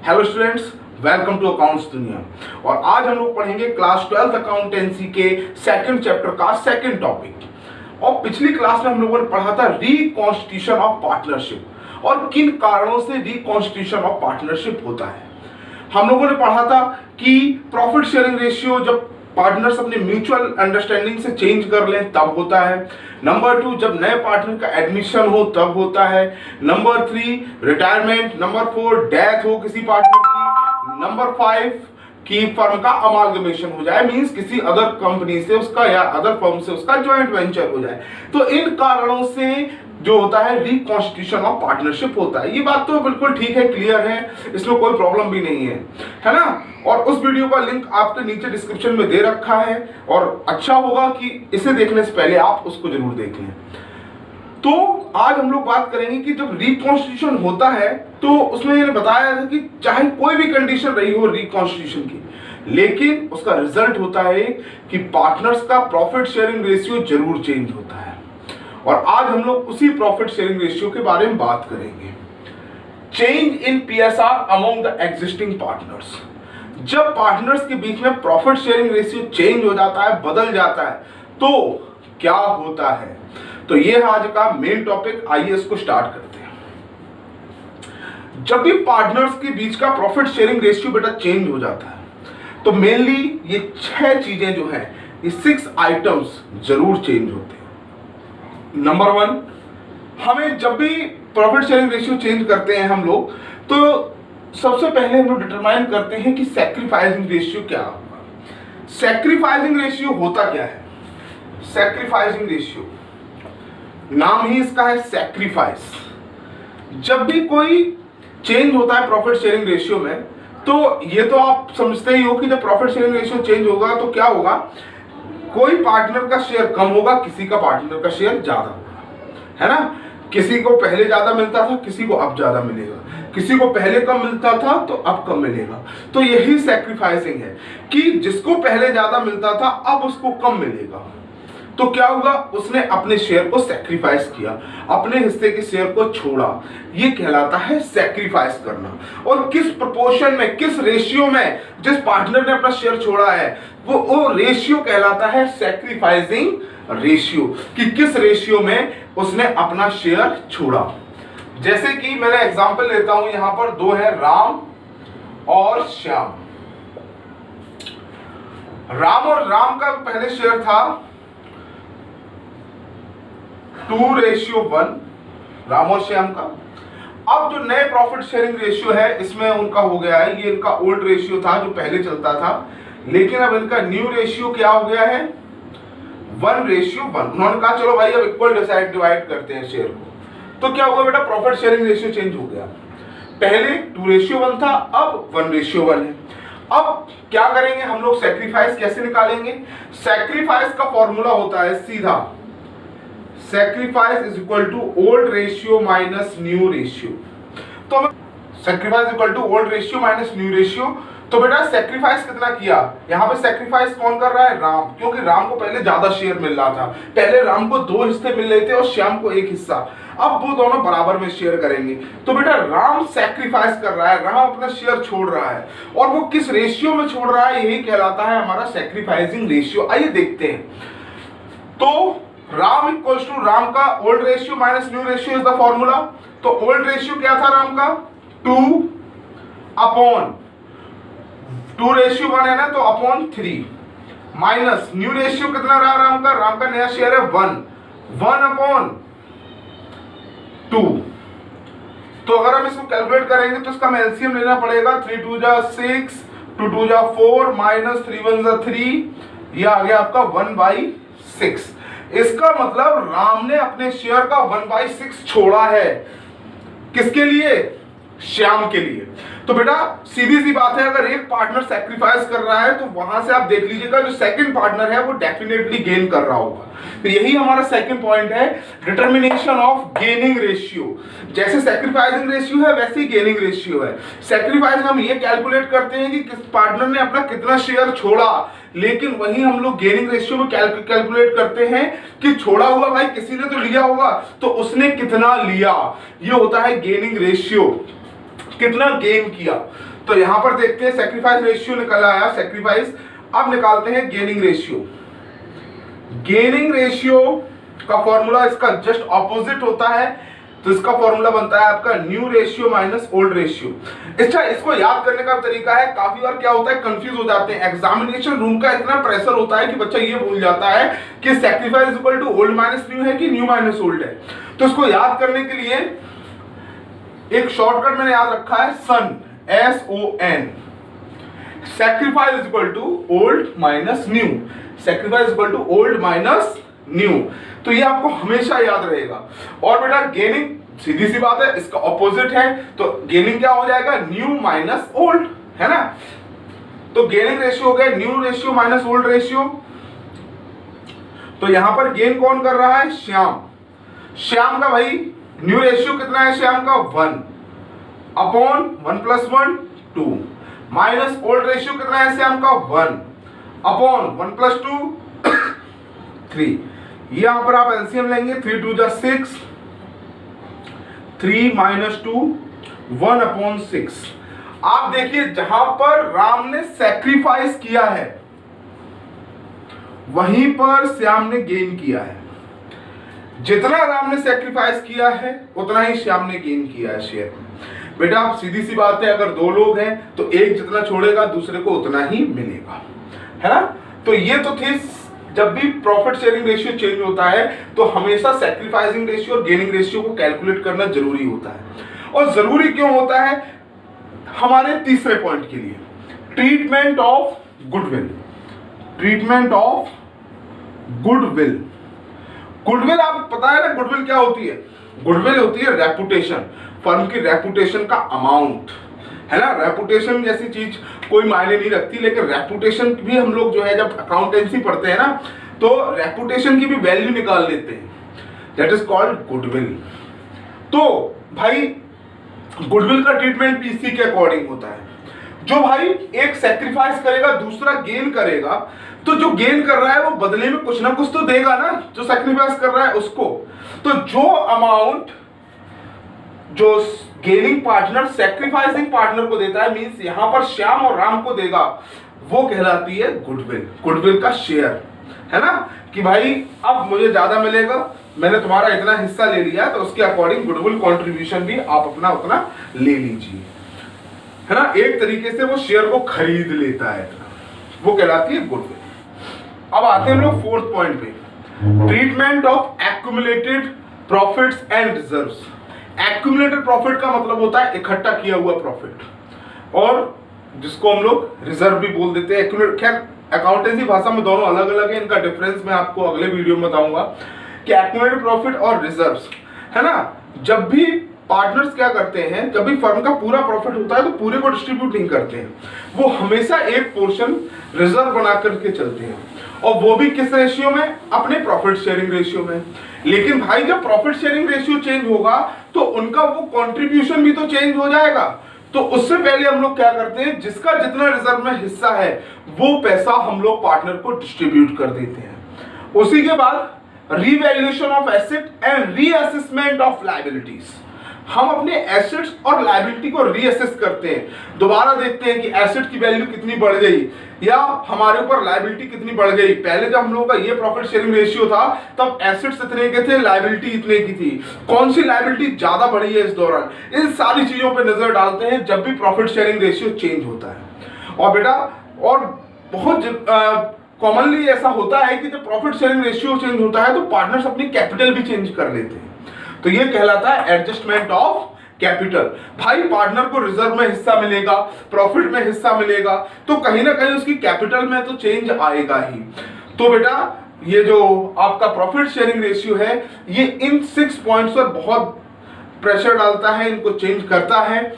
Hello students, welcome to accounts दुनिया। और आज हम लोग पढ़ेंगे क्लास 12th अकाउंटेंसी के सेकंड चैप्टर का सेकंड टॉपिक। और पिछली क्लास में हम लोगों ने पढ़ा था रिकॉन्स्टिट्यूशन ऑफ पार्टनरशिप और किन कारणों से रिकॉन्स्टिट्यूशन ऑफ पार्टनरशिप होता है। हम लोगों ने पढ़ा था कि प्रॉफिट शेयरिंग रेशियो जब पार्टनर्स अपने म्यूचुअल अंडरस्टैंडिंग से चेंज कर लें तब होता है। नंबर 2, जब नए पार्टनर का एडमिशन हो तब होता है। Number 3, retirement. नंबर 4, डेथ हो किसी पार्टनर की। नंबर 5, की फर्म का अमालगमेशन हो जाए, मींस किसी अदर कंपनी से उसका या अदर फर्म से उसका जॉइंट वेंचर हो जाए। तो इन कारणों से जो होता है रिकॉन्स्टिट्यूशन ऑफ पार्टनरशिप होता है। ये बात तो बिल्कुल ठीक है, क्लियर है, इसमें कोई प्रॉब्लम भी नहीं है ना। और उस वीडियो का लिंक आपके नीचे डिस्क्रिप्शन में दे रखा है और अच्छा होगा कि इसे देखने से पहले आप उसको जरूर देख लें। तो आज हम लोग बात करेंगे कि जब रिकॉन्स्टिट्यूशन होता है तो उसमें मैंने बताया था कि चाहे कोई भी कंडीशन रही हो रिकॉन्स्टिट्यूशन की, लेकिन उसका रिजल्ट होता है कि पार्टनर्स का प्रॉफिट शेयरिंग रेशियो जरूर चेंज होता है। और आज हम लोग उसी प्रॉफिट शेयरिंग रेशियो के बारे में बात करेंगे। Change in PSR among the existing partners. जब पार्टनर्स के बीच में प्रॉफिट शेयरिंग रेशियो चेंज हो जाता है, बदल जाता है, तो क्या होता है। तो ये है आज का मेन टॉपिक। आइए इसको स्टार्ट करते हैं। जब भी पार्टनर्स के बीच का प्रॉफिट शेयरिंग रेशियो बेटा चेंज हो जाता है तो मेनली ये 6 चीजें जो है, ये 6 आइटम्स जरूर चेंज होते हैं। नंबर 1, हमें जब भी प्रॉफिट शेयरिंग रेशियो चेंज करते हैं हम लोग, तो सबसे पहले हम लोग डिटरमाइन करते हैं कि सैक्रिफाइसिंग रेशियो क्या होगा। सैक्रिफाइसिंग रेशियो होता क्या है। सैक्रिफाइसिंग रेशियो नाम ही इसका है, सैक्रिफाइस। जब भी कोई चेंज होता है प्रॉफिट शेयरिंग रेशियो में, तो ये तो आप समझते ही हो कि जब प्रॉफिट शेयरिंग रेशियो चेंज होगा तो क्या होगा, कोई पार्टनर का शेयर कम होगा, किसी का पार्टनर का शेयर ज्यादा होगा, है ना। किसी को पहले ज्यादा मिलता था, किसी को अब ज्यादा मिलेगा, किसी को पहले कम मिलता था तो अब कम मिलेगा। तो यही सैक्रिफाइसिंग है कि जिसको पहले ज्यादा मिलता था अब उसको कम मिलेगा। तो क्या हुआ, उसने अपने शेयर को सैक्रिफाइस किया, अपने हिस्से के शेयर को छोड़ा। ये कहलाता है सैक्रिफाइस करना। और किस प्रोपोर्शन में, किस रेशियो में जिस पार्टनर ने अपना शेयर छोड़ा है वो रेशियो कहलाता है सैक्रिफाइसिंग रेशियो, कि किस रेशियो में उसने अपना शेयर छोड़ा। जैसे कि मैंने एग्जांपल लेता हूं, यहां पर 2 है, राम और श्याम। राम का पहले शेयर था 2:1, राम और श्याम का। अब जो नए प्रॉफिट शेयरिंग रेशियो है इसमें उनका हो गया है, ये इनका ओल्ड रेशियो था जो पहले चलता था, लेकिन अब इनका न्यू रेशियो क्या हो गया है, 1:1। उन्होंने कहा चलो भाई अब इक्वल डिवाइड करते हैं शेयर को। तो क्या हुआ बेटा, प्रॉफिट शेयरिंग रेशियो चेंज हो गया। पहले 2:1 था, अब 1:1 है। अब क्या करेंगे हम लोग, सैक्रिफाइस कैसे निकालेंगे। सैक्रिफाइस का फॉर्मूला होता है सीधा, sacrifice is equal to old ratio minus new ratio. तो sacrifice equal to old ratio minus new ratio. तो बेटा सैक्रिफाइस कितना किया, यहाँ पे सैक्रिफाइस कौन कर रहा है, राम, क्योंकि राम को पहले ज्यादा शेयर मिल रहा था। पहले राम को 2 हिस्से मिल रहे थे और श्याम को 1 हिस्सा। अब वो दोनों बराबर में शेयर करेंगे। तो बेटा राम सैक्रिफाइस कर रहा है, राम अपना शेयर छोड़ रहा है। और वो किस रेशियो में छोड़ रहा है, यही कहलाता है हमारा सैक्रिफाइसिंग रेशियो। आइए देखते हैं। तो राम इक्वल्स टू, राम का old ratio minus new ratio is the formula. तो ओल्ड रेशियो क्या था राम का, 2:1 है ना, तो अपॉन 3 माइनस न्यू रेशियो कितना रहा राम का नया शेयर है 1/2। तो अगर हम इसको कैलकुलेट करेंगे तो इसका एलसीएम लेना पड़ेगा, 3 2 6, 2 2 4 माइनस 3 1 3, ये आ गया आपका 1/6। इसका मतलब राम ने अपने शेयर का 1/6 छोड़ा है, किसके लिए, श्याम के लिए। तो बेटा सीधी सी बात है, अगर एक पार्टनर सैक्रिफाइस कर रहा है तो वहां से आप देख लीजिएगा जो सेकंड पार्टनर है वो डेफिनेटली गेन कर रहा होगा। तो यही हमारा सेकंड पॉइंट है, डिटर्मिनेशन ऑफ गेनिंग रेशियो। जैसे सैक्रिफाइसिंग रेशियो है वैसे ही गेनिंग रेशियो है। सैक्रिफाइस हम ये कैलकुलेट करते हैं कि किस पार्टनर ने अपना कितना शेयर छोड़ा, लेकिन वही हम लोग गेनिंग रेशियो में कैलकुलेट करते हैं कि छोड़ा हुआ भाई किसी ने तो लिया होगा, तो उसने कितना लिया, ये होता है गेनिंग रेशियो, कितना गेन किया। तो यहां पर देखते हैं सेक्रीफाइस रेशियो निकल आया सेक्रीफाइस। अब निकालते हैं गेनिंग रेशियो। गेनिंग रेशियो का फॉर्मूला इसका जस्ट ऑपोजिट होता है, तो इसका फॉर्मूला बनता है आपका new ratio minus old ratio. अच्छा, इसको याद करने का तरीका है, काफी बार क्या होता है कंफ्यूज हो जाते हैं, एग्जामिनेशन रूम का इतना प्रेशर होता है कि बच्चा ये भूल जाता है कि sacrifice equal to old minus new है कि न्यू माइनस ओल्ड है। तो इसको याद करने के लिए एक शॉर्टकट मैंने याद रखा है son, SON। Sacrifice equal to old minus new, sacrifice equal to old minus new, तो ये आपको हमेशा याद रहेगा। और बेटा गेनिंग सीधी सी बात है, इसका ऑपोजिट है, तो गेनिंग क्या हो जाएगा, न्यू माइनस ओल्ड, है ना। तो गेनिंग रेशियो हो गया new ratio minus old ratio. तो यहां पर गेन कौन कर रहा है, श्याम। श्याम का भाई न्यू रेशियो कितना है, श्याम का 1 अपॉन 1 + 1 2, माइनस ओल्ड रेशियो कितना है श्याम का 1 अपॉन 1 + 2 3। यहां पर आप एलसीएम लेंगे, 3 2 जा 6, 3 - 2 1 अपॉन 6। आप देखिए जहां पर राम ने सैक्रिफाइस किया है वहीं पर श्याम ने गेन किया है। जितना राम ने सैक्रिफाइस किया है उतना ही श्याम ने गेन किया है शेयर। बेटा आप सीधी सी बात है, अगर दो लोग हैं तो एक जितना छोड़ेगा दूसरे को उतना ही मिलेगा, है ना। तो ये तो थे, जब भी प्रॉफिट शेयरिंग रेशियो चेंज होता है तो हमेशा सैक्रिफाइसिंग रेशियो और गेनिंग रेशियो को कैलकुलेट करना जरूरी होता है। और जरूरी क्यों होता है, हमारे तीसरे पॉइंट के लिए, treatment of goodwill. Treatment of goodwill. Goodwill आप पता है ना, गुडविल क्या होती है, गुडविल होती है रेपुटेशन, फर्म की रेपुटेशन का अमाउंट, है ना। रेपुटेशन जैसी चीज कोई मायने नहीं रखती, लेकिन रेपुटेशन भी हम लोग जो है जब अकाउंटेंसी पढ़ते हैं ना तो रेपुटेशन की भी वैल्यू निकाल लेते हैं, दैट इज कॉल्ड गुडविल। तो भाई गुडविल का ट्रीटमेंट भी इसी के अकॉर्डिंग होता है। जो भाई एक सैक्रिफाइस करेगा दूसरा गेन करेगा, तो जो गेन कर रहा है वो बदले में कुछ ना कुछ तो देगा ना, जो सैक्रिफाइस कर रहा है उसको। तो जो अमाउंट जो गेनिंग पार्टनर सैक्रिफाइसिंग पार्टनर को देता है, मींस यहां पर श्याम और राम को देगा, वो कहलाती है गुडविल। गुडविल का शेयर, है ना, कि भाई अब मुझे ज्यादा मिलेगा, मैंने तुम्हारा इतना हिस्सा ले लिया, तो उसके अकॉर्डिंग गुडविल कंट्रीब्यूशन भी आप अपना उतना ले लीजिए, है ना। एक तरीके से वो शेयर को खरीद लेता है, वो कहलाती है गुडविल। अब आते हैं हम लोग फोर्थ पॉइंट पे, treatment of accumulated profits and reserves. Accumulated profit का मतलब होता है इकट्ठा किया हुआ प्रॉफिट, और जिसको हम लोग रिजर्व भी बोल देते हैं। खैर अकाउंटेंसी भाषा में दोनों अलग अलग है, इनका डिफरेंस मैं आपको अगले वीडियो में बताऊंगा कि एक्यूमुलेटेड प्रॉफिट और रिजर्व्स, है ना। जब भी पार्टनर्स क्या करते हैं, जब भी फर्म का पूरा प्रॉफिट होता है तो पूरे को डिस्ट्रीब्यूट नहीं करते हैं, वो हमेशा एक पोर्शन रिजर्व बना करके चलते हैं, और वो भी किस रेशियो में, अपने प्रॉफिट शेयरिंग रेशियो में। लेकिन भाई जब प्रॉफिट शेयरिंग रेशियो चेंज होगा तो उनका वो कंट्रीब्यूशन भी तो चेंज हो जाएगा। तो उससे पहले हम लोग क्या करते हैं, जिसका जितना रिजर्व में हिस्सा है वो पैसा हम लोग पार्टनर को डिस्ट्रीब्यूट कर देते हैं। उसी के बाद revaluation of asset and reassessment of liabilities. हम अपने एसेट्स और लायबिलिटी को रीअसेस करते हैं, दोबारा देखते हैं कि एसेट की वैल्यू कितनी बढ़ गई या हमारे ऊपर लायबिलिटी कितनी बढ़ गई। पहले जब हम लोगों का ये प्रॉफिट शेयरिंग रेशियो था तब एसेट्स इतने के थे, लायबिलिटी इतने की थी, कौन सी लायबिलिटी ज्यादा बढ़ी है इस दौरान, इन सारी चीजों पर नजर डालते हैं जब भी प्रॉफिट शेयरिंग रेशियो चेंज होता है। और बेटा और बहुत कॉमनली ऐसा होता है कि जब प्रॉफिट शेयरिंग रेशियो चेंज होता है तो पार्टनर्स अपनी कैपिटल भी चेंज कर लेते हैं, तो ये कहलाता है एडजस्टमेंट ऑफ कैपिटल। भाई पार्टनर को रिजर्व में हिस्सा मिलेगा, प्रॉफिट में हिस्सा मिलेगा, तो कहीं ना कहीं उसकी कैपिटल में तो चेंज आएगा ही। तो बेटा ये जो आपका प्रॉफिट शेयरिंग रेशियो है ये इन 6 पॉइंट्स पर बहुत प्रेशर डालता है, इनको चेंज करता है।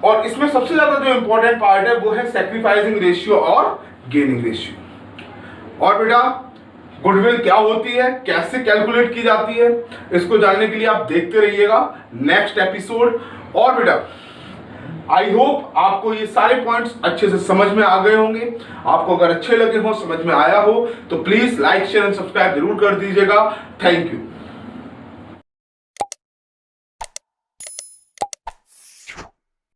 और इसमें सबसे ज्यादा जो इंपॉर्टेंट पार्ट है वो है सैक्रिफाइसिंग रेशियो और गेनिंग रेशियो। और बेटा गुडविल क्या होती है, कैसे कैलकुलेट की जाती है, इसको जानने के लिए आप देखते रहिएगा नेक्स्ट एपिसोड। और बेटा आई होप आपको ये सारे पॉइंट्स अच्छे से समझ में आ गए होंगे। आपको अगर अच्छे लगे हो, समझ में आया हो, तो please like share and subscribe जरूर कर दीजिएगा। Thank you.